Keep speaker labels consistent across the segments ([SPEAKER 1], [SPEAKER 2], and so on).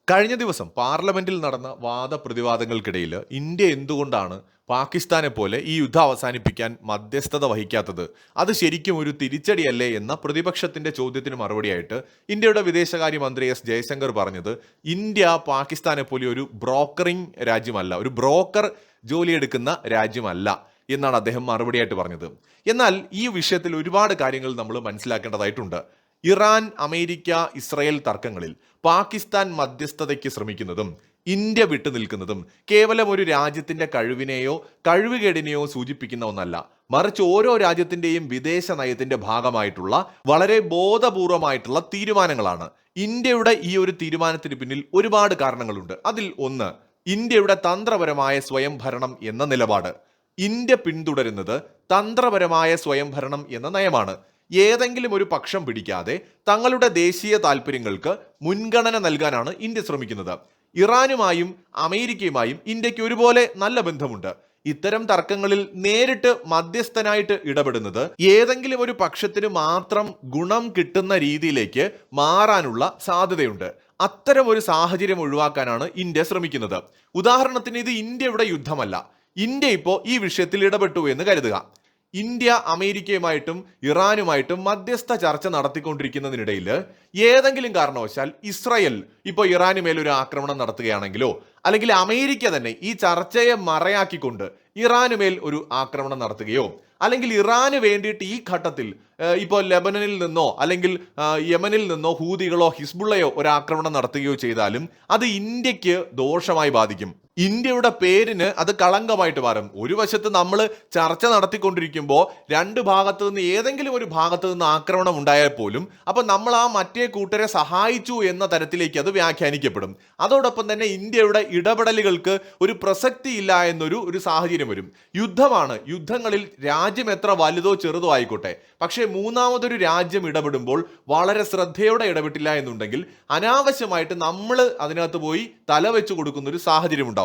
[SPEAKER 1] കഴിഞ്ഞ ദിവസം പാർലമെന്റിൽ നടന്ന വാദപ്രതിവാദങ്ങൾക്കിടയിൽ ഇന്ത്യ എന്തുകൊണ്ടാണ് പാകിസ്ഥാനെ പോലെ ഈ യുദ്ധം അവസാനിപ്പിക്കാൻ മധ്യസ്ഥത വഹിക്കാത്തത്? അത് ശരിക്കും ഒരു തിരിച്ചടിയല്ലേ എന്ന പ്രതിപക്ഷത്തിന്റെ ചോദ്യത്തിന് മറുപടിയായിട്ട് ഇന്ത്യയുടെ വിദേശകാര്യമന്ത്രി എസ് ജയശങ്കർ പറഞ്ഞത്, ഇന്ത്യ പാകിസ്ഥാനെ പോലെ ഒരു ബ്രോക്കറിംഗ് രാജ്യമല്ല, ഒരു ബ്രോക്കർ ജോലിയെടുക്കുന്ന രാജ്യമല്ല എന്നാണ് അദ്ദേഹം മറുപടിയായിട്ട് പറഞ്ഞത്. എന്നാൽ ഈ വിഷയത്തിൽ ഒരുപാട് കാര്യങ്ങൾ നമ്മൾ മനസ്സിലാക്കേണ്ടതായിട്ടുണ്ട്. ഇറാൻ, അമേരിക്ക, ഇസ്രായേൽ തർക്കങ്ങളിൽ പാകിസ്ഥാൻ മധ്യസ്ഥതയ്ക്ക് ശ്രമിക്കുന്നതും ഇന്ത്യ വിട്ടുനിൽക്കുന്നതും കേവലം ഒരു രാജ്യത്തിന്റെ കഴിവിനെയോ കഴിവുകേടിനെയോ സൂചിപ്പിക്കുന്ന ഒന്നല്ല, മറിച്ച് ഓരോ രാജ്യത്തിന്റെയും വിദേശ നയത്തിന്റെ ഭാഗമായിട്ടുള്ള വളരെ ബോധപൂർവമായിട്ടുള്ള തീരുമാനങ്ങളാണ്. ഇന്ത്യയുടെ ഈ ഒരു തീരുമാനത്തിന് പിന്നിൽ ഒരുപാട് കാരണങ്ങളുണ്ട്. അതിൽ ഒന്ന്, ഇന്ത്യയുടെ തന്ത്രപരമായ സ്വയംഭരണം എന്ന നിലപാട്. ഇന്ത്യ പിന്തുടരുന്നത് തന്ത്രപരമായ സ്വയംഭരണം എന്ന നയമാണ്. ഏതെങ്കിലും ഒരു പക്ഷം പിടിക്കാതെ തങ്ങളുടെ ദേശീയ താല്പര്യങ്ങൾക്ക് മുൻഗണന നൽകാനാണ് ഇന്ത്യ ശ്രമിക്കുന്നത്. ഇറാനുമായും അമേരിക്കയുമായും ഇന്ത്യക്ക് ഒരുപോലെ നല്ല ബന്ധമുണ്ട്. ഇത്തരം തർക്കങ്ങളിൽ നേരിട്ട് മധ്യസ്ഥനായിട്ട് ഇടപെടുന്നത് ഏതെങ്കിലും ഒരു പക്ഷത്തിന് മാത്രം ഗുണം കിട്ടുന്ന രീതിയിലേക്ക് മാറാനുള്ള സാധ്യതയുണ്ട്. അത്തരം ഒരു സാഹചര്യം ഒഴിവാക്കാനാണ് ഇന്ത്യ ശ്രമിക്കുന്നത്. ഉദാഹരണത്തിന്, ഇത് ഇന്ത്യയുടെ യുദ്ധമല്ല. ഇന്ത്യ ഇപ്പോൾ ഈ വിഷയത്തിൽ ഇടപെട്ടു എന്ന് കരുതുക. ഇന്ത്യ അമേരിക്കയുമായിട്ടും ഇറാനുമായിട്ടും മധ്യസ്ഥ ചർച്ച നടത്തിക്കൊണ്ടിരിക്കുന്നതിനിടയിൽ ഏതെങ്കിലും കാരണവശാൽ ഇസ്രായേൽ ഇപ്പോൾ ഇറാന് മേലൊരു ആക്രമണം നടത്തുകയാണെങ്കിലോ, അല്ലെങ്കിൽ അമേരിക്ക തന്നെ ഈ ചർച്ചയെ മറയാക്കിക്കൊണ്ട് ഇറാന് മേൽ ഒരു ആക്രമണം നടത്തുകയോ, അല്ലെങ്കിൽ ഇറാന് വേണ്ടിയിട്ട് ഈ ഘട്ടത്തിൽ ഇപ്പോൾ ലെബനനിൽ നിന്നോ അല്ലെങ്കിൽ യമനിൽ നിന്നോ ഹൂതികളോ ഹിസ്ബുള്ളയോ ഒരു ആക്രമണം നടത്തുകയോ ചെയ്താലും അത് ഇന്ത്യക്ക് ദോഷമായി ബാധിക്കും. ഇന്ത്യയുടെ പേരിന് അത് കളങ്കമായിട്ട് മാറും. ഒരു വശത്ത് നമ്മൾ ചർച്ച നടത്തിക്കൊണ്ടിരിക്കുമ്പോൾ രണ്ട് ഭാഗത്ത് നിന്ന് ഏതെങ്കിലും ഒരു ഭാഗത്ത് നിന്ന് ആക്രമണം ഉണ്ടായാൽ പോലും അപ്പോൾ നമ്മൾ ആ മറ്റേ കൂട്ടരെ സഹായിച്ചു എന്ന തരത്തിലേക്ക് അത് വ്യാഖ്യാനിക്കപ്പെടും. അതോടൊപ്പം തന്നെ ഇന്ത്യയുടെ ഇടപെടലുകൾക്ക് ഒരു പ്രസക്തി ഇല്ല എന്നൊരു സാഹചര്യം വരും. യുദ്ധമാണ്. യുദ്ധങ്ങളിൽ രാജ്യം എത്ര വലുതോ ചെറുതോ ആയിക്കോട്ടെ, പക്ഷേ മൂന്നാമതൊരു രാജ്യം ഇടപെടുമ്പോൾ വളരെ ശ്രദ്ധയോടെ ഇടപെട്ടില്ല എന്നുണ്ടെങ്കിൽ അനാവശ്യമായിട്ട് നമ്മൾ അതിനകത്ത് പോയി തല വെച്ച് കൊടുക്കുന്ന ഒരു സാഹചര്യം ഉണ്ടാവും.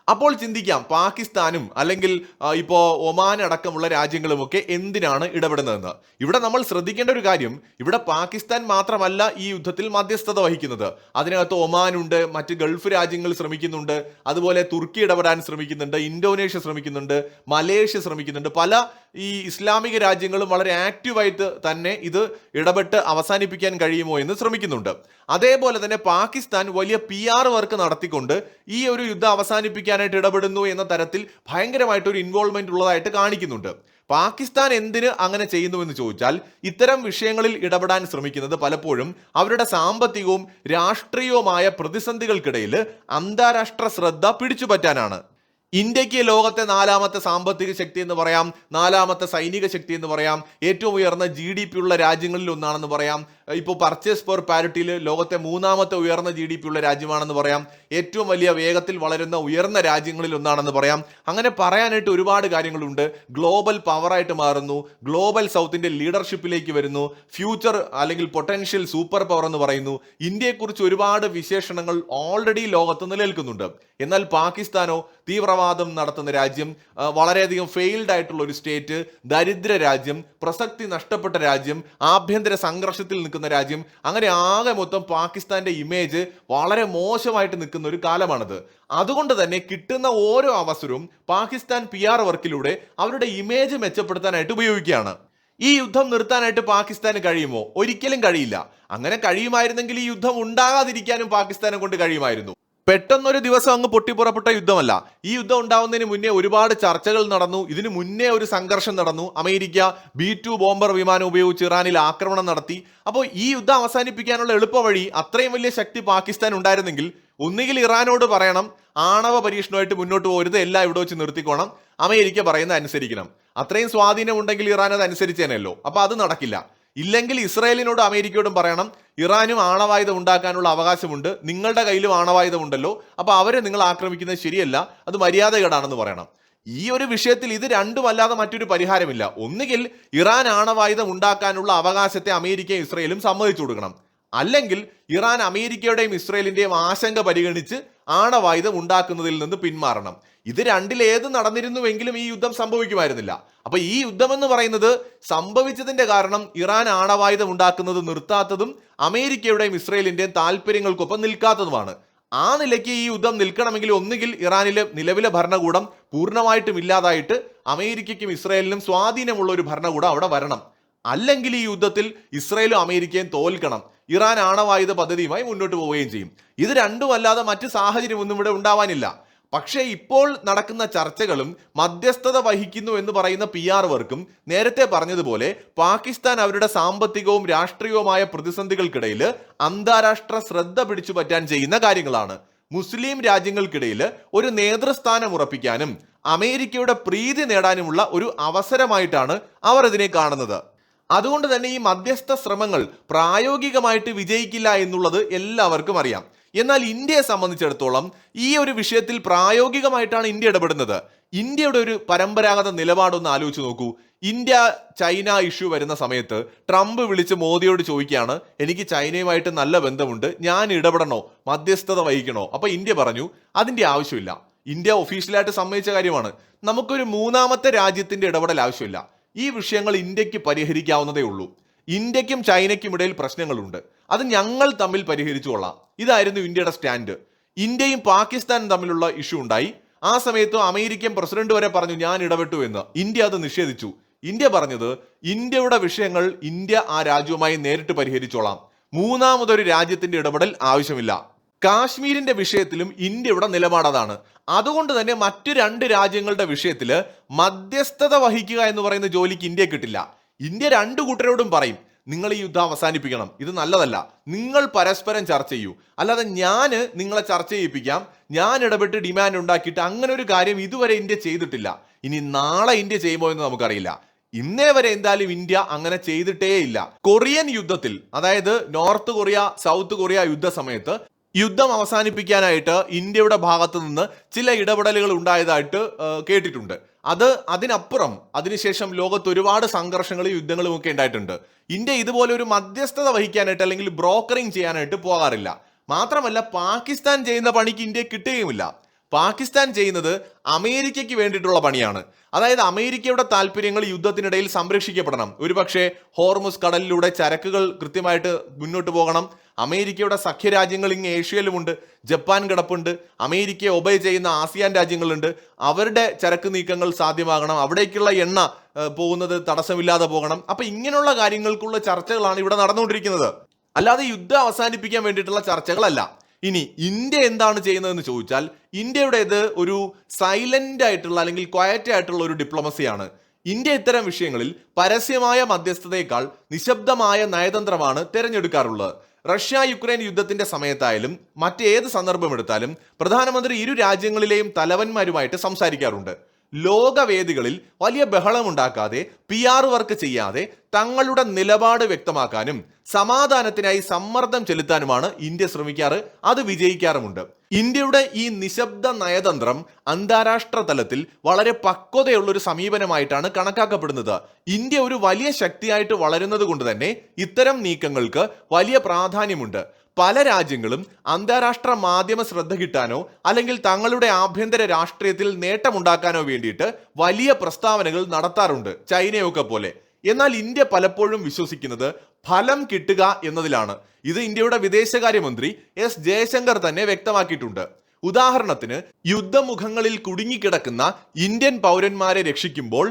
[SPEAKER 1] അപ്പോൾ ചിന്തിക്കാം, പാകിസ്ഥാനും അല്ലെങ്കിൽ ഇപ്പോൾ ഒമാൻ അടക്കമുള്ള രാജ്യങ്ങളുമൊക്കെ എന്തിനാണ് ഇടപെടുന്നതെന്ന്. ഇവിടെ നമ്മൾ ശ്രദ്ധിക്കേണ്ട ഒരു കാര്യം, ഇവിടെ പാകിസ്ഥാൻ മാത്രമല്ല ഈ യുദ്ധത്തിൽ മധ്യസ്ഥത വഹിക്കുന്നത്. അതിനകത്ത് ഒമാനുണ്ട്, മറ്റ് ഗൾഫ് രാജ്യങ്ങൾ ശ്രമിക്കുന്നുണ്ട്, അതുപോലെ തുർക്കി ഇടപെടാൻ ശ്രമിക്കുന്നുണ്ട്, ഇന്തോനേഷ്യ ശ്രമിക്കുന്നുണ്ട്, മലേഷ്യ ശ്രമിക്കുന്നുണ്ട്. പല ഈ ഇസ്ലാമിക രാജ്യങ്ങളും വളരെ ആക്റ്റീവായിട്ട് തന്നെ ഇത് ഇടപെട്ട് അവസാനിപ്പിക്കാൻ കഴിയുമോ എന്ന് ശ്രമിക്കുന്നുണ്ട്. അതേപോലെ തന്നെ പാകിസ്ഥാൻ വലിയ PR വർക്ക് നടത്തിക്കൊണ്ട് ഈ ഒരു യുദ്ധം അവസാനിപ്പിക്കാനായിട്ട് ഇടപെടുന്നു എന്ന തരത്തിൽ ഭയങ്കരമായിട്ടൊരു ഇൻവോൾവ്മെന്റ് ഉള്ളതായിട്ട് കാണിക്കുന്നുണ്ട്. പാകിസ്ഥാൻ എന്തിന് അങ്ങനെ ചെയ്യുന്നുവെന്ന് ചോദിച്ചാൽ, ഇത്തരം വിഷയങ്ങളിൽ ഇടപെടാൻ ശ്രമിക്കുന്നത് പലപ്പോഴും അവരുടെ സാമ്പത്തികവും രാഷ്ട്രീയവുമായ പ്രതിസന്ധികൾക്കിടയിൽ അന്താരാഷ്ട്ര ശ്രദ്ധ പിടിച്ചുപറ്റാനാണ്. ഇന്ത്യക്ക് ലോകത്തെ 4ാമത്തെ സാമ്പത്തിക ശക്തി എന്ന് പറയാം, 4ാമത്തെ സൈനിക ശക്തി എന്ന് പറയാം, ഏറ്റവും ഉയർന്ന GDP ഉള്ള രാജ്യങ്ങളിൽ ഒന്നാണെന്ന് പറയാം. ഇപ്പോൾ പർച്ചേസ് പെർ പാരിറ്റിയിൽ ലോകത്തെ 3ാമത്തെ ഉയർന്ന GDP ഉള്ള രാജ്യമാണെന്ന് പറയാം. ഏറ്റവും വലിയ വേഗത്തിൽ വളരുന്ന ഉയർന്ന രാജ്യങ്ങളിൽ ഒന്നാണെന്ന് പറയാം. അങ്ങനെ പറയാനായിട്ട് ഒരുപാട് കാര്യങ്ങളുണ്ട്. ഗ്ലോബൽ പവറായിട്ട് മാറുന്നു, ഗ്ലോബൽ സൗത്തിന്റെ ലീഡർഷിപ്പിലേക്ക് വരുന്നു, ഫ്യൂച്ചർ അല്ലെങ്കിൽ പൊട്ടൻഷ്യൽ സൂപ്പർ പവർ എന്ന് പറയുന്നു. ഇന്ത്യയെക്കുറിച്ച് ഒരുപാട് വിശേഷണങ്ങൾ ഓൾറെഡി ലോകത്ത് നിലനിൽക്കുന്നുണ്ട്. എന്നാൽ പാകിസ്ഥാനോ തീവ്രവാദം നടത്തുന്ന രാജ്യം, വളരെയധികം ഫെയിൽഡ് ആയിട്ടുള്ള ഒരു സ്റ്റേറ്റ്, ദരിദ്ര രാജ്യം, പ്രസക്തി നഷ്ടപ്പെട്ട രാജ്യം, ആഭ്യന്തര സംഘർഷത്തിൽ നിൽക്കുന്ന രാജ്യം, അങ്ങനെ ആകെ മൊത്തം പാകിസ്ഥാന്റെ ഇമേജ് വളരെ മോശമായിട്ട് നിൽക്കുന്ന ഒരു കാലമാണിത്. അതുകൊണ്ട് തന്നെ കിട്ടുന്ന ഓരോ അവസരവും പാകിസ്ഥാൻ PR വർക്കിലൂടെ അവരുടെ ഇമേജ് മെച്ചപ്പെടുത്താനായിട്ട് ഉപയോഗിക്കുകയാണ്. ഈ യുദ്ധം നിർത്താനായിട്ട് പാകിസ്ഥാന് കഴിയുമോ? ഒരിക്കലും കഴിയില്ല. അങ്ങനെ കഴിയുമായിരുന്നെങ്കിൽ ഈ യുദ്ധം ഉണ്ടാകാതിരിക്കാനും പാകിസ്ഥാനെ കൊണ്ട് കഴിയുമായിരുന്നു. പെട്ടെന്നൊരു ദിവസം അങ്ങ് പൊട്ടിപ്പുറപ്പെട്ട യുദ്ധമല്ല. ഈ യുദ്ധം ഉണ്ടാവുന്നതിന് മുന്നേ ഒരുപാട് ചർച്ചകൾ നടന്നു. ഇതിനു മുന്നേ ഒരു സംഘർഷം നടന്നു. അമേരിക്ക B-2 ബോംബർ വിമാനം ഉപയോഗിച്ച് ഇറാനിൽ ആക്രമണം നടത്തി. അപ്പോൾ ഈ യുദ്ധം അവസാനിപ്പിക്കാനുള്ള എളുപ്പ വഴി, അത്രയും വലിയ ശക്തി പാകിസ്ഥാൻ ഉണ്ടായിരുന്നെങ്കിൽ ഒന്നുകിൽ ഇറാനോട് പറയണം, ആണവ പരീക്ഷണമായിട്ട് മുന്നോട്ട് പോകരുത്, എല്ലാം ഇവിടെ വെച്ച് നിർത്തിക്കോണം, അമേരിക്ക പറയുന്നത് അനുസരിക്കണം. അത്രയും സ്വാധീനം ഉണ്ടെങ്കിൽ ഇറാൻ അത് അനുസരിച്ചേനല്ലോ. അപ്പൊ അത് നടക്കില്ല. ഇല്ലെങ്കിൽ ഇസ്രായേലിനോടും അമേരിക്കയോടും പറയണം, ഇറാനും ആണവായുധം ഉണ്ടാക്കാനുള്ള അവകാശമുണ്ട്, നിങ്ങളുടെ കയ്യിലും ആണവായുധം ഉണ്ടല്ലോ, അപ്പൊ അവരെ നിങ്ങൾ ആക്രമിക്കുന്നത് ശരിയല്ല, അത് മര്യാദകേടാണെന്ന് പറയണം. ഈ ഒരു വിഷയത്തിൽ ഇത് രണ്ടുമല്ലാതെ മറ്റൊരു പരിഹാരമില്ല. ഒന്നുകിൽ ഇറാൻ ആണവായുധം ഉണ്ടാക്കാനുള്ള അവകാശത്തെ അമേരിക്കയും ഇസ്രായേലും സമ്മതിച്ചു കൊടുക്കണം, അല്ലെങ്കിൽ ഇറാൻ അമേരിക്കയുടെയും ഇസ്രായേലിന്റെയും ആശങ്ക പരിഗണിച്ച് ആണവായുധം ഉണ്ടാക്കുന്നതിൽ നിന്ന് പിന്മാറണം. ഇത് രണ്ടിലേത് നടന്നിരുന്നുവെങ്കിലും ഈ യുദ്ധം സംഭവിക്കുമായിരുന്നില്ല. അപ്പൊ ഈ യുദ്ധം എന്ന് പറയുന്നത് സംഭവിച്ചതിന്റെ കാരണം ഇറാൻ ആണവായുധം ഉണ്ടാക്കുന്നത് നിർത്താത്തതും അമേരിക്കയുടെയും ഇസ്രായേലിന്റെയും താല്പര്യങ്ങൾക്കൊപ്പം നിൽക്കാത്തതുമാണ്. ആ നിലയ്ക്ക് ഈ യുദ്ധം നിൽക്കണമെങ്കിൽ ഒന്നുകിൽ ഇറാനിലെ നിലവിലെ ഭരണകൂടം പൂർണ്ണമായിട്ടും ഇല്ലാതായിട്ട് അമേരിക്കയ്ക്കും ഇസ്രായേലിനും സ്വാധീനമുള്ള ഒരു ഭരണകൂടം അവിടെ വരണം. അല്ലെങ്കിൽ ഈ യുദ്ധത്തിൽ ഇസ്രായേലും അമേരിക്കയും തോൽക്കണം, ഇറാൻ ആണവായുധ പദ്ധതിയുമായി മുന്നോട്ട് പോവുകയും ചെയ്യും. ഇത് രണ്ടുമല്ലാതെ മറ്റ് സാഹചര്യമൊന്നും ഇവിടെ ഉണ്ടാവാനില്ല. പക്ഷേ ഇപ്പോൾ നടക്കുന്ന ചർച്ചകളും മധ്യസ്ഥത വഹിക്കുന്നു എന്ന് പറയുന്ന PR വർക്കും നേരത്തെ പറഞ്ഞതുപോലെ പാകിസ്ഥാൻ അവരുടെ സാമ്പത്തികവും രാഷ്ട്രീയവുമായ പ്രതിസന്ധികൾക്കിടയിൽ അന്താരാഷ്ട്ര ശ്രദ്ധ പിടിച്ചു പറ്റാൻ ചെയ്യുന്ന കാര്യങ്ങളാണ്. മുസ്ലിം രാജ്യങ്ങൾക്കിടയിൽ ഒരു നേതൃസ്ഥാനം ഉറപ്പിക്കാനും അമേരിക്കയുടെ പ്രീതി നേടാനുമുള്ള ഒരു അവസരമായിട്ടാണ് അവർ ഇതിനെ കാണുന്നത്. അതുകൊണ്ട് തന്നെ ഈ മധ്യസ്ഥ ശ്രമങ്ങൾ പ്രായോഗികമായിട്ട് വിജയിക്കില്ല എന്നുള്ളത് എല്ലാവർക്കും അറിയാം. എന്നാൽ ഇന്ത്യയെ സംബന്ധിച്ചിടത്തോളം ഈ ഒരു വിഷയത്തിൽ പ്രായോഗികമായിട്ടാണ് ഇന്ത്യ ഇടപെടുന്നത്. ഇന്ത്യയുടെ ഒരു പരമ്പരാഗത നിലപാടൊന്ന് ആലോചിച്ച് നോക്കൂ. ഇന്ത്യ ചൈന ഇഷ്യൂ വരുന്ന സമയത്ത് ട്രംപ് വിളിച്ച് മോദിയോട് ചോദിക്കുകയാണ്, എനിക്ക് ചൈനയുമായിട്ട് നല്ല ബന്ധമുണ്ട്, ഞാൻ ഇടപെടണോ, മധ്യസ്ഥത വഹിക്കണോ? അപ്പൊ ഇന്ത്യ പറഞ്ഞു അതിന്റെ ആവശ്യമില്ല. ഇന്ത്യ ഒഫീഷ്യലായിട്ട് സമ്മതിച്ച കാര്യമാണ്. നമുക്കൊരു മൂന്നാമത്തെ രാജ്യത്തിന്റെ ഇടപെടൽ ആവശ്യമില്ല. ഈ വിഷയങ്ങൾ ഇന്ത്യക്ക് പരിഹരിക്കാവുന്നതേ ഉള്ളൂ. ഇന്ത്യക്കും ചൈനയ്ക്കും ഇടയിൽ പ്രശ്നങ്ങളുണ്ട്, അത് ഞങ്ങൾ തമ്മിൽ പരിഹരിച്ചുകൊള്ളാം. ഇതായിരുന്നു ഇന്ത്യയുടെ സ്റ്റാൻഡ്. ഇന്ത്യയും പാകിസ്ഥാനും തമ്മിലുള്ള ഇഷ്യൂ ഉണ്ടായി. ആ സമയത്ത് അമേരിക്കൻ പ്രസിഡന്റ് വരെ പറഞ്ഞു ഞാൻ ഇടപെട്ടു എന്ന്. ഇന്ത്യ അത് നിഷേധിച്ചു. ഇന്ത്യ പറഞ്ഞത് ഇന്ത്യയുടെ വിഷയങ്ങൾ ഇന്ത്യ ആ രാജ്യവുമായി നേരിട്ട് പരിഹരിച്ചോളാം, മൂന്നാമതൊരു രാജ്യത്തിന്റെ ഇടപെടൽ ആവശ്യമില്ല. കാശ്മീരിന്റെ വിഷയത്തിലും ഇന്ത്യയുടെ നിലപാടതാണ്. അതുകൊണ്ട് തന്നെ മറ്റു രണ്ട് രാജ്യങ്ങളുടെ വിഷയത്തിൽ മധ്യസ്ഥത വഹിക്കുക എന്ന് പറയുന്ന ജോലിക്ക് ഇന്ത്യ കിട്ടില്ല. ഇന്ത്യ രണ്ടു കൂട്ടരോടും പറയും നിങ്ങൾ ഈ യുദ്ധം അവസാനിപ്പിക്കണം, ഇത് നല്ലതല്ല, നിങ്ങൾ പരസ്പരം ചർച്ച ചെയ്യൂ, അല്ലാതെ ഞാൻ നിങ്ങളെ ചർച്ച ചെയ്യിപ്പിക്കാം, ഞാൻ ഇടപെട്ട് ഡിമാൻഡ് ഉണ്ടാക്കിയിട്ട് അങ്ങനെ ഒരു കാര്യം ഇതുവരെ ഇന്ത്യ ചെയ്തിട്ടില്ല. ഇനി നാളെ ഇന്ത്യ ചെയ്യുമോ എന്ന് നമുക്കറിയില്ല. ഇന്നേ വരെ എന്തായാലും ഇന്ത്യ അങ്ങനെ ചെയ്തിട്ടേ ഇല്ല. കൊറിയൻ യുദ്ധത്തിൽ, അതായത് നോർത്ത് കൊറിയ സൗത്ത് കൊറിയ യുദ്ധ സമയത്ത് യുദ്ധം അവസാനിപ്പിക്കാനായിട്ട് ഇന്ത്യയുടെ ഭാഗത്തു നിന്ന് ചില ഇടപെടലുകൾ ഉണ്ടായതായിട്ട് കേട്ടിട്ടുണ്ട്. അതിനപ്പുറം അതിനുശേഷം ലോകത്ത് ഒരുപാട് സംഘർഷങ്ങളും യുദ്ധങ്ങളും ഒക്കെ ഉണ്ടായിട്ടുണ്ട്. ഇന്ത്യ ഇതുപോലെ ഒരു മധ്യസ്ഥത വഹിക്കാനായിട്ട് അല്ലെങ്കിൽ ബ്രോക്കറിങ് ചെയ്യാനായിട്ട് പോകാറില്ല. മാത്രമല്ല പാകിസ്ഥാൻ ചെയ്യുന്ന പണിക്ക് ഇന്ത്യ കിട്ടുകയുമില്ല. പാകിസ്ഥാൻ ചെയ്യുന്നത് അമേരിക്കയ്ക്ക് വേണ്ടിയിട്ടുള്ള പണിയാണ്. അതായത് അമേരിക്കയുടെ താല്പര്യങ്ങൾ യുദ്ധത്തിനിടയിൽ സംരക്ഷിക്കപ്പെടണം. ഒരുപക്ഷെ ഹോർമുസ് കടലിലൂടെ ചരക്കുകൾ കൃത്യമായിട്ട് മുന്നോട്ട് പോകണം. അമേരിക്കയുടെ സഖ്യരാജ്യങ്ങൾ ഇങ്ങ് ഏഷ്യയിലുമുണ്ട്, ജപ്പാൻ കിടപ്പുണ്ട്, അമേരിക്കയെ ഒബേ ചെയ്യുന്ന ആസിയാൻ രാജ്യങ്ങളുണ്ട്. അവരുടെ ചരക്ക് നീക്കങ്ങൾ സാധ്യമാകണം, അവിടേക്കുള്ള എണ്ണ പോകുന്നത് തടസ്സമില്ലാതെ പോകണം. അപ്പൊ ഇങ്ങനെയുള്ള കാര്യങ്ങൾക്കുള്ള ചർച്ചകളാണ് ഇവിടെ നടന്നുകൊണ്ടിരിക്കുന്നത്, അല്ലാതെ യുദ്ധം അവസാനിപ്പിക്കാൻ വേണ്ടിയിട്ടുള്ള ചർച്ചകളല്ല. ഇനി ഇന്ത്യ എന്താണ് ചെയ്യുന്നതെന്ന് ചോദിച്ചാൽ ഇന്ത്യയുടേത് ഒരു സൈലന്റ് ആയിട്ടുള്ള അല്ലെങ്കിൽ ക്വയറ്റ് ആയിട്ടുള്ള ഒരു ഡിപ്ലോമസിയാണ്. ഇന്ത്യ ഇത്തരം വിഷയങ്ങളിൽ പരസ്യമായ മധ്യസ്ഥതയേക്കാൾ നിശബ്ദമായ നയതന്ത്രമാണ് തിരഞ്ഞെടുക്കാറുള്ളത്. റഷ്യ യുക്രൈൻ യുദ്ധത്തിന്റെ സമയത്തായാലും മറ്റേത് സന്ദർഭം എടുത്താലും പ്രധാനമന്ത്രി ഇരു രാജ്യങ്ങളിലെയും തലവന്മാരുമായിട്ട് സംസാരിക്കാറുണ്ട്. ലോകവേദികളിൽ വലിയ ബഹളമുണ്ടാക്കാതെ PR വർക്ക് ചെയ്യാതെ തങ്ങളുടെ നിലപാട് വ്യക്തമാക്കാനും സമാധാനത്തിനായി സമ്മർദ്ദം ചെലുത്താനുമാണ് ഇന്ത്യ ശ്രമിക്കാറ്. അത് വിജയിക്കാറുമുണ്ട്. ഇന്ത്യയുടെ ഈ നിശബ്ദ നയതന്ത്രം അന്താരാഷ്ട്ര തലത്തിൽ വളരെ പക്വതയുള്ള ഒരു സമീപനമായിട്ടാണ് കണക്കാക്കപ്പെടുന്നത്. ഇന്ത്യ ഒരു വലിയ ശക്തിയായിട്ട് വളരുന്നത് കൊണ്ട് തന്നെ ഇത്തരം നീക്കങ്ങൾക്ക് വലിയ പ്രാധാന്യമുണ്ട്. പല രാജ്യങ്ങളും അന്താരാഷ്ട്ര മാധ്യമ ശ്രദ്ധ കിട്ടാനോ അല്ലെങ്കിൽ തങ്ങളുടെ ആഭ്യന്തര രാഷ്ട്രീയത്തിൽ നേട്ടമുണ്ടാക്കാനോ വേണ്ടിയിട്ട് വലിയ പ്രസ്താവനകൾ നടത്താറുണ്ട്, ചൈനയൊക്കെ പോലെ. എന്നാൽ ഇന്ത്യ പലപ്പോഴും വിശ്വസിക്കുന്നത് ഫലം കിട്ടുക എന്നതിലാണ്. ഇത് ഇന്ത്യയുടെ വിദേശകാര്യമന്ത്രി S ജയശങ്കർ തന്നെ വ്യക്തമാക്കിയിട്ടുണ്ട്. ഉദാഹരണത്തിന് യുദ്ധമുഖങ്ങളിൽ കുടുങ്ങിക്കിടക്കുന്ന ഇന്ത്യൻ പൗരന്മാരെ രക്ഷിക്കുമ്പോൾ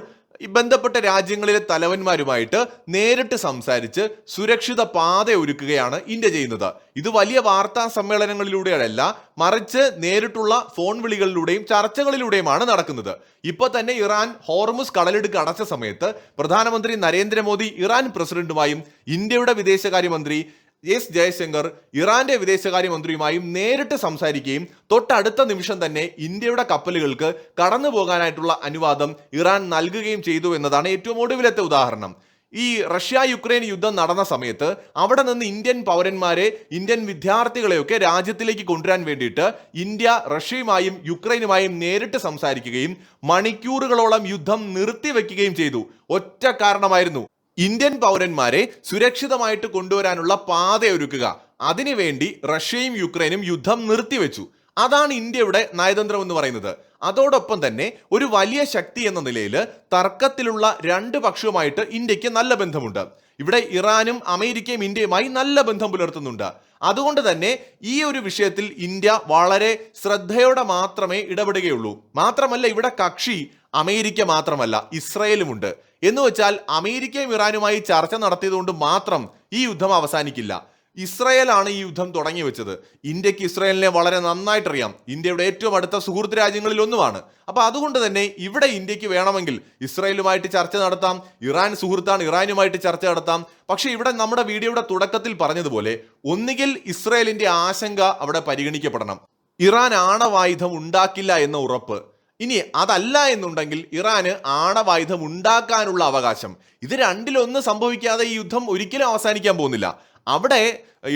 [SPEAKER 1] ബന്ധപ്പെട്ട രാജ്യങ്ങളിലെ തലവന്മാരുമായിട്ട് നേരിട്ട് സംസാരിച്ച് സുരക്ഷിത പാത ഒരുക്കുകയാണ് ഇന്ത്യ ചെയ്യുന്നത്. ഇത് വലിയ വാർത്താ സമ്മേളനങ്ങളിലൂടെയല്ല, മറിച്ച് നേരിട്ടുള്ള ഫോൺ വിളികളിലൂടെയും ചർച്ചകളിലൂടെയുമാണ് നടക്കുന്നത്. ഇപ്പൊ തന്നെ ഇറാൻ ഹോർമുസ് കടലിടുക്ക് അടച്ച സമയത്ത് പ്രധാനമന്ത്രി നരേന്ദ്രമോദി ഇറാൻ പ്രസിഡന്റുമായും ഇന്ത്യയുടെ വിദേശകാര്യമന്ത്രി S ജയശങ്കർ ഇറാന്റെ വിദേശകാര്യമന്ത്രിയുമായും നേരിട്ട് സംസാരിക്കുകയും തൊട്ടടുത്ത നിമിഷം തന്നെ ഇന്ത്യയുടെ കപ്പലുകൾക്ക് കടന്നു പോകാനായിട്ടുള്ള അനുവാദം ഇറാൻ നൽകുകയും ചെയ്തു എന്നതാണ് ഏറ്റവും ഒടുവിലത്തെ ഉദാഹരണം. ഈ റഷ്യ യുക്രൈൻ യുദ്ധം നടന്ന സമയത്ത് അവിടെ നിന്ന് ഇന്ത്യൻ പൗരന്മാരെ, ഇന്ത്യൻ വിദ്യാർത്ഥികളെയൊക്കെ രാജ്യത്തിലേക്ക് കൊണ്ടുവരാൻ വേണ്ടിയിട്ട് ഇന്ത്യ റഷ്യയുമായും യുക്രൈനുമായും നേരിട്ട് സംസാരിക്കുകയും മണിക്കൂറുകളോളം യുദ്ധം നിർത്തിവെക്കുകയും ചെയ്തു. ഒറ്റ കാരണമായിരുന്നു, ഇന്ത്യൻ പൗരന്മാരെ സുരക്ഷിതമായിട്ട് കൊണ്ടുവരാനുള്ള പാതയൊരുക്കുക. അതിനുവേണ്ടി റഷ്യയും യുക്രൈനും യുദ്ധം നിർത്തിവെച്ചു. അതാണ് ഇന്ത്യയുടെ നയതന്ത്രം എന്ന് പറയുന്നത്. അതോടൊപ്പം തന്നെ ഒരു വലിയ ശക്തി എന്ന നിലയിൽ തർക്കത്തിലുള്ള രണ്ട് പക്ഷവുമായിട്ട് ഇന്ത്യക്ക് നല്ല ബന്ധമുണ്ട്. ഇവിടെ ഇറാനും അമേരിക്കയും ഇന്ത്യയുമായി നല്ല ബന്ധം പുലർത്തുന്നുണ്ട്. അതുകൊണ്ട് തന്നെ ഈ ഒരു വിഷയത്തിൽ ഇന്ത്യ വളരെ ശ്രദ്ധയോടെ മാത്രമേ ഇടപെടുകയുള്ളൂ. മാത്രമല്ല ഇവിടെ കക്ഷി അമേരിക്ക മാത്രമല്ല, ഇസ്രയേലുമുണ്ട്. എന്ന് വെച്ചാൽ അമേരിക്കയും ഇറാനുമായി ചർച്ച നടത്തിയതുകൊണ്ട് മാത്രം ഈ യുദ്ധം അവസാനിക്കില്ല. ഇസ്രയേലാണ് ഈ യുദ്ധം തുടങ്ങി വെച്ചത്. ഇന്ത്യക്ക് ഇസ്രയേലിനെ വളരെ നന്നായിട്ടറിയാം. ഇന്ത്യയുടെ ഏറ്റവും അടുത്ത സുഹൃത്ത് രാജ്യങ്ങളിൽ ഒന്നുമാണ്. അപ്പൊ അതുകൊണ്ട് തന്നെ ഇവിടെ ഇന്ത്യക്ക് വേണമെങ്കിൽ ഇസ്രയേലുമായിട്ട് ചർച്ച നടത്താം. ഇറാൻ സുഹൃത്താണ്, ഇറാനുമായിട്ട് ചർച്ച നടത്താം. പക്ഷെ ഇവിടെ നമ്മുടെ വീഡിയോയുടെ തുടക്കത്തിൽ പറഞ്ഞതുപോലെ ഒന്നുകിൽ ഇസ്രയേലിന്റെ ആശങ്ക അവിടെ പരിഗണിക്കപ്പെടണം. ഇറാൻ ആണവായുധം ഉണ്ടാക്കില്ല എന്ന ഉറപ്പ്. ഇനി അതല്ല എന്നുണ്ടെങ്കിൽ ഇറാന് ആണവായുധം ഉണ്ടാക്കാനുള്ള അവകാശം. ഇത് രണ്ടിലൊന്ന് സംഭവിക്കാതെ ഈ യുദ്ധം ഒരിക്കലും അവസാനിക്കാൻ പോകുന്നില്ല. അവിടെ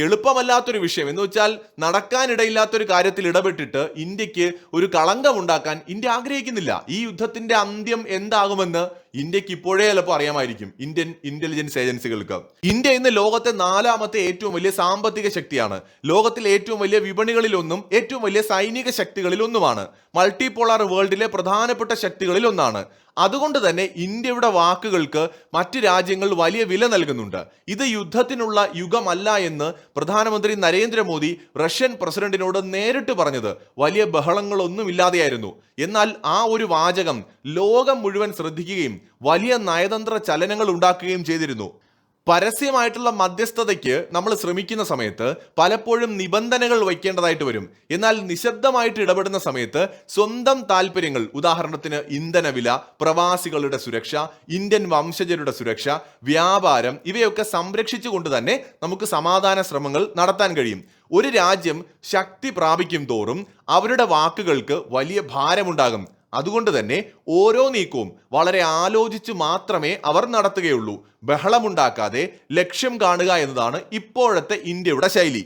[SPEAKER 1] എളുപ്പമല്ലാത്തൊരു വിഷയം എന്ന് വെച്ചാൽ നടക്കാനിടയില്ലാത്തൊരു കാര്യത്തിൽ ഇടപെട്ടിട്ട് ഇന്ത്യക്ക് ഒരു കളങ്കം ഉണ്ടാക്കാൻ ഇന്ത്യ ആഗ്രഹിക്കുന്നില്ല. ഈ യുദ്ധത്തിന്റെ അന്ത്യം എന്താകുമെന്ന് ഇന്ത്യക്ക് ഇപ്പോഴേ ചിലപ്പോൾ അറിയാമായിരിക്കും, ഇന്ത്യൻ ഇന്റലിജൻസ് ഏജൻസികൾക്ക്. ഇന്ത്യ ഇന്ന് ലോകത്തെ 4ാമത്തെ ഏറ്റവും വലിയ സാമ്പത്തിക ശക്തിയാണ്. ലോകത്തിലെ ഏറ്റവും വലിയ വിപണികളിലൊന്നും ഏറ്റവും വലിയ സൈനിക ശക്തികളിൽ ഒന്നുമാണ്. മൾട്ടിപോളാർ വേൾഡിലെ പ്രധാനപ്പെട്ട ശക്തികളിൽ ഒന്നാണ്. അതുകൊണ്ട് തന്നെ ഇന്ത്യയുടെ വാക്കുകൾക്ക് മറ്റ് രാജ്യങ്ങൾ വലിയ വില നൽകുന്നുണ്ട്. ഇത് യുദ്ധത്തിനുള്ള യുഗമല്ല എന്ന് പ്രധാനമന്ത്രി നരേന്ദ്രമോദി റഷ്യൻ പ്രസിഡന്റിനോട് നേരിട്ട് പറഞ്ഞത് വലിയ ബഹളങ്ങളൊന്നുമില്ലാതെയായിരുന്നു. എന്നാൽ ആ ഒരു വാചകം ലോകം മുഴുവൻ ശ്രദ്ധിക്കുകയും വലിയ നയതന്ത്ര ചലനങ്ങൾ ഉണ്ടാക്കുകയും ചെയ്തിരുന്നു. പരസ്യമായിട്ടുള്ള മധ്യസ്ഥതയ്ക്ക് നമ്മൾ ശ്രമിക്കുന്ന സമയത്ത് പലപ്പോഴും നിബന്ധനകൾ വയ്ക്കേണ്ടതായിട്ട് വരും. എന്നാൽ നിശബ്ദമായിട്ട് ഇടപെടുന്ന സമയത്ത് സ്വന്തം താല്പര്യങ്ങൾ, ഉദാഹരണത്തിന് ഇന്ധനവില, പ്രവാസികളുടെ സുരക്ഷ, ഇന്ത്യൻ വംശജരുടെ സുരക്ഷ, വ്യാപാരം, ഇവയൊക്കെ സംരക്ഷിച്ചുകൊണ്ട് തന്നെ നമുക്ക് സമാധാന ശ്രമങ്ങൾ നടത്താൻ കഴിയും. ഒരു രാജ്യം ശക്തി പ്രാപിക്കും തോറും അവരുടെ വാക്കുകൾക്ക് വലിയ ഭാരമുണ്ടാകും. അതുകൊണ്ട് തന്നെ ഓരോ നീക്കവും വളരെ ആലോചിച്ച് മാത്രമേ അവർ നടത്തുകയുള്ളൂ. ബഹളമുണ്ടാക്കാതെ ലക്ഷ്യം കാണുക എന്നതാണ് ഇപ്പോഴത്തെ ഇന്ത്യയുടെ ശൈലി.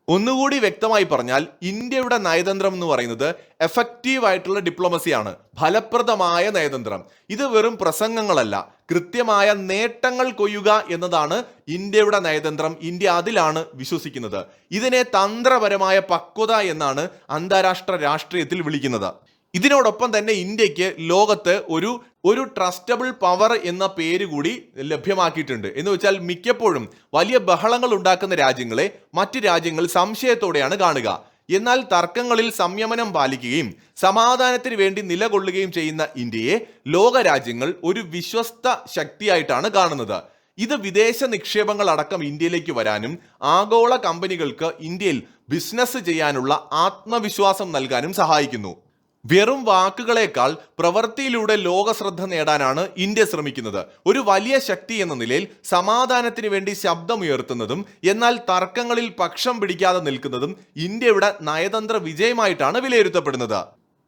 [SPEAKER 1] ഒന്നുകൂടി വ്യക്തമായി പറഞ്ഞാൽ ഇന്ത്യയുടെ നയതന്ത്രം എന്ന് പറയുന്നത് എഫക്റ്റീവ് ആയിട്ടുള്ള ഡിപ്ലോമസിയാണ്, ഫലപ്രദമായ നയതന്ത്രം. ഇത് വെറും പ്രസംഗങ്ങളല്ല, കൃത്യമായ നേട്ടങ്ങൾ കൊയ്യുക എന്നതാണ് ഇന്ത്യയുടെ നയതന്ത്രം. ഇന്ത്യ അതിലാണ് വിശ്വസിക്കുന്നത്. ഇതിനെ തന്ത്രപരമായ പക്വത എന്നാണ് അന്താരാഷ്ട്ര രാഷ്ട്രീയത്തിൽ വിളിക്കുന്നത്. ഇതിനോടൊപ്പം തന്നെ ഇന്ത്യക്ക് ലോകത്ത് ഒരു ട്രസ്റ്റബിൾ പവർ എന്ന പേര് കൂടി ലഭ്യമാക്കിയിട്ടുണ്ട്. എന്ന് വെച്ചാൽ മിക്കപ്പോഴും വലിയ ബഹളങ്ങൾ ഉണ്ടാക്കുന്ന രാജ്യങ്ങളെ മറ്റ് രാജ്യങ്ങൾ സംശയത്തോടെയാണ് കാണുക. എന്നാൽ തർക്കങ്ങളിൽ സംയമനം പാലിക്കുകയും സമാധാനത്തിന് വേണ്ടി നിലകൊള്ളുകയും ചെയ്യുന്ന ഇന്ത്യയെ ലോകരാജ്യങ്ങൾ ഒരു വിശ്വസ്ത ശക്തിയായിട്ടാണ് കാണുന്നത്. ഇത് വിദേശ നിക്ഷേപങ്ങൾ അടക്കം ഇന്ത്യയിലേക്ക് വരാനും ആഗോള കമ്പനികൾക്ക് ഇന്ത്യയിൽ ബിസിനസ് ചെയ്യാനുള്ള ആത്മവിശ്വാസം നൽകാനും സഹായിക്കുന്നു. വെറും വാക്കുകളേക്കാൾ പ്രവൃത്തിയിലൂടെ ലോക ശ്രദ്ധ നേടാനാണ് ഇന്ത്യ ശ്രമിക്കുന്നത്. ഒരു വലിയ ശക്തി എന്ന നിലയിൽ സമാധാനത്തിന് വേണ്ടി ശബ്ദമുയർത്തുന്നതും എന്നാൽ തർക്കങ്ങളിൽ പക്ഷം പിടിക്കാതെ നിൽക്കുന്നതും ഇന്ത്യയുടെ നയതന്ത്ര വിജയമായിട്ടാണ് വിലയിരുത്തപ്പെടുന്നത്.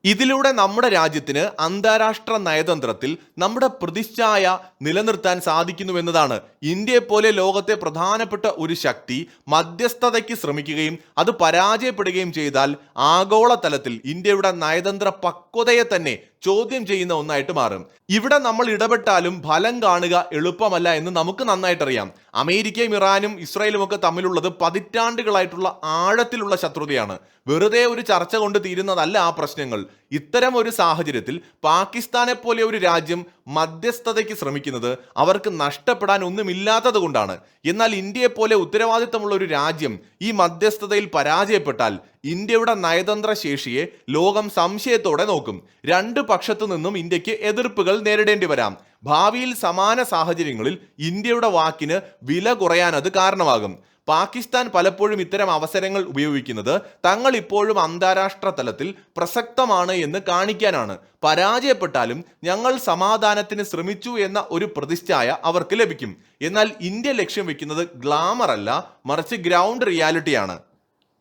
[SPEAKER 1] ഇതിലൂടെ നമ്മുടെ രാജ്യത്തിന് അന്താരാഷ്ട്ര നയതന്ത്രത്തിൽ നമ്മുടെ പ്രതിച്ഛായ നിലനിർത്താൻ സാധിക്കുന്നുവെന്നതാണ്. ഇന്ത്യയെപ്പോലെ ലോകത്തെ പ്രധാനപ്പെട്ട ഒരു ശക്തി മധ്യസ്ഥതയ്ക്ക് ശ്രമിക്കുകയും അത് പരാജയപ്പെടുകയും ചെയ്താൽ ആഗോളതലത്തിൽ ഇന്ത്യയുടെ നയതന്ത്ര പക്വതയെ തന്നെ ചോദ്യം ചെയ്യുന്ന ഒന്നായിട്ട് മാറും. ഇവിടെ നമ്മൾ ഇടപെട്ടാലും ഫലം കാണുക എളുപ്പമല്ല എന്ന് നമുക്ക് നന്നായിട്ടറിയാം. അമേരിക്കയും ഇറാനും ഇസ്രായേലും ഒക്കെ തമ്മിലുള്ളത് പതിറ്റാണ്ടുകളായിട്ടുള്ള ആഴത്തിലുള്ള ശത്രുതയാണ്. വെറുതെ ഒരു ചർച്ച കൊണ്ട് തീരുന്നതല്ല ആ പ്രശ്നങ്ങൾ. ഇത്തരം ഒരു സാഹചര്യത്തിൽ പാകിസ്ഥാനെ പോലെ ഒരു രാജ്യം മധ്യസ്ഥതയ്ക്ക് ശ്രമിക്കുന്നത് അവർക്ക് നഷ്ടപ്പെടാൻ ഒന്നുമില്ലാത്തത് കൊണ്ടാണ്. എന്നാൽ ഇന്ത്യയെപ്പോലെ ഉത്തരവാദിത്തമുള്ള ഒരു രാജ്യം ഈ മധ്യസ്ഥതയിൽ പരാജയപ്പെട്ടാൽ ഇന്ത്യയുടെ നയതന്ത്ര ശേഷിയെ ലോകം സംശയത്തോടെ നോക്കും. രണ്ട് പക്ഷത്തു നിന്നും ഇന്ത്യക്ക് എതിർപ്പുകൾ നേരിടേണ്ടി വരാം. ഭാവിയിൽ സമാന സാഹചര്യങ്ങളിൽ ഇന്ത്യയുടെ വാക്കിന് വില കുറയാൻ അത് കാരണമാകും. പാകിസ്ഥാൻ പലപ്പോഴും ഇത്തരം അവസരങ്ങൾ ഉപയോഗിക്കുന്നത് തങ്ങൾ ഇപ്പോഴും അന്താരാഷ്ട്ര തലത്തിൽ പ്രസക്തമാണ് എന്ന് കാണിക്കാനാണ്. പരാജയപ്പെട്ടാലും ഞങ്ങൾ സമാധാനത്തിന് ശ്രമിച്ചു എന്ന ഒരു പ്രതിച്ഛായ അവർക്ക് ലഭിക്കും. എന്നാൽ ഇന്ത്യ ലക്ഷ്യം വെക്കുന്നത് ഗ്ലാമർ അല്ല, മറിച്ച് ഗ്രൗണ്ട് റിയാലിറ്റിയാണ്.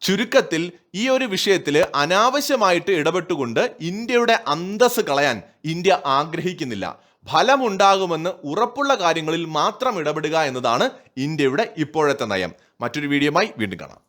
[SPEAKER 1] ചുരുക്കത്തിൽ ഈ ഒരു വിഷയത്തിൽ അനാവശ്യമായിട്ട് ഇടപെട്ടുകൊണ്ട് ഇന്ത്യയുടെ അന്തസ്സ് കളയാൻ ഇന്ത്യ ആഗ്രഹിക്കുന്നില്ല. ഫലമുണ്ടാകുമെന്ന് ഉറപ്പുള്ള കാര്യങ്ങളിൽ മാത്രം ഇടപെടുക എന്നതാണ് ഇന്ത്യയുടെ ഇപ്പോഴത്തെ നയം. മറ്റൊരു വീഡിയോയുമായി വീണ്ടും കാണാം.